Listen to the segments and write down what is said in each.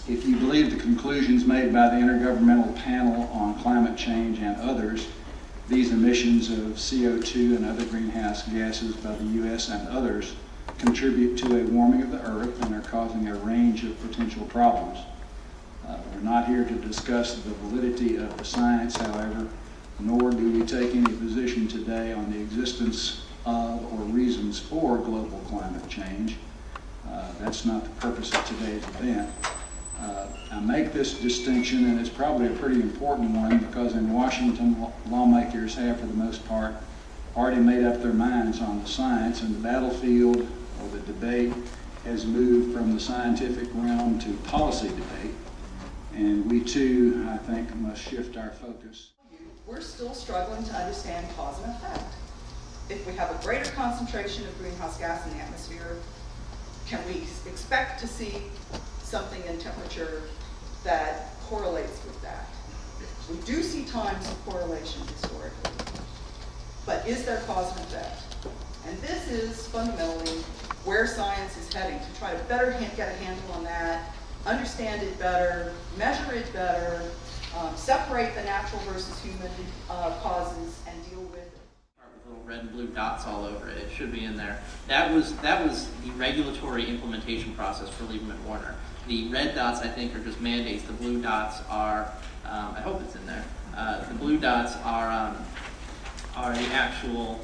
If you believe the conclusions made by the Intergovernmental Panel on Climate Change and others, these emissions of CO2 and other greenhouse gases by the U.S. and others contribute to a warming of the earth and are causing a range of potential problems. We're not here to discuss the validity of the science, however, nor do we take any position today on the existence of or reasons for global climate change. That's not the purpose of today's event. I make this distinction, and it's probably a pretty important one, because in Washington, lawmakers have, for the most part, already made up their minds on the science, and the battlefield or the debate has moved from the scientific realm to policy debate. And we too, I think, must shift our focus. We're still struggling to understand cause and effect. If we have a greater concentration of greenhouse gas in the atmosphere, can we expect to see something in temperature that correlates with that? We do see times of correlation historically, but is there cause and effect? And this is fundamentally where science is heading, to try to better get a handle on that, understand it better, measure it better, separate the natural versus human causes, and deal with it. With little red and blue dots all over it. It should be in there. That was the regulatory implementation process for Lieberman Warner. The red dots, I think, are just mandates. The blue dots are, I hope it's in there. The blue dots are the actual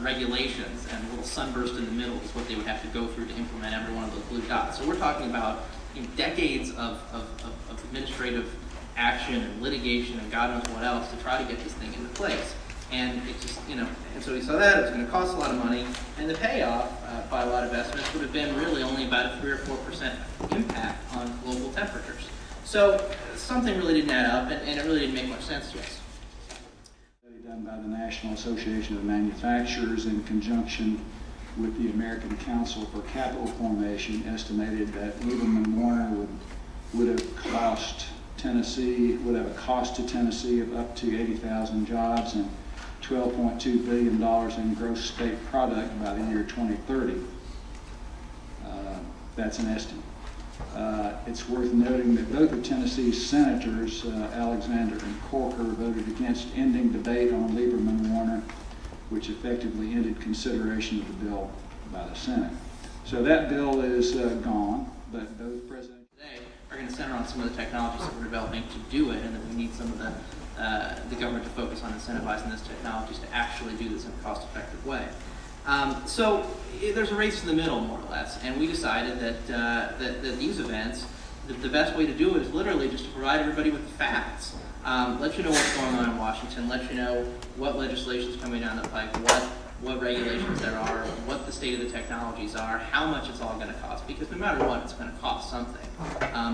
regulations, and a little sunburst in the middle is what they would have to go through to implement every one of those blue dots. So we're talking about decades of administrative action and litigation and God knows what else to try to get this thing into place. And it just, and so we saw that it was going to cost a lot of money, and the payoff by a lot of estimates would have been really only about a 3 or 4% impact on global temperatures. So something really didn't add up, and it really didn't make much sense to us. Study done by the National Association of Manufacturers in conjunction with the American Council for Capital Formation estimated that Lieberman Warner would have cost a cost to Tennessee of up to 80,000 jobs and $12.2 billion in gross state product by the year 2030. That's an estimate. It's worth noting that both of Tennessee's senators, Alexander and Corker, voted against ending debate on Lieberman Warner, which effectively ended consideration of the bill by the Senate. So that bill is gone, but both presidents Today are going to center on some of the technologies that we're developing to do it, and that we need some of the government to focus on incentivizing those technologies to actually do this in a cost-effective way. So there's a race to the middle, more or less, and we decided that these events, the best way to do it is literally just to provide everybody with the facts. Let you know what's going on in Washington, let you know what legislation is coming down the pike, what regulations there are, what the state of the technologies are, how much it's all going to cost, because no matter what, it's going to cost something.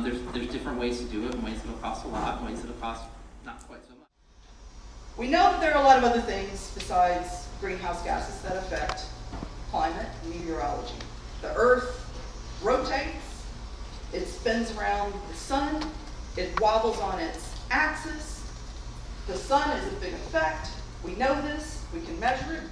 There's different ways to do it, and ways that will cost a lot, and ways that will cost not quite so much. We know that there are a lot of other things besides greenhouse gases that affect climate and meteorology. The Earth rotates, it spins around the sun, it wobbles on its axis. The sun is a big effect. We know this, we can measure it.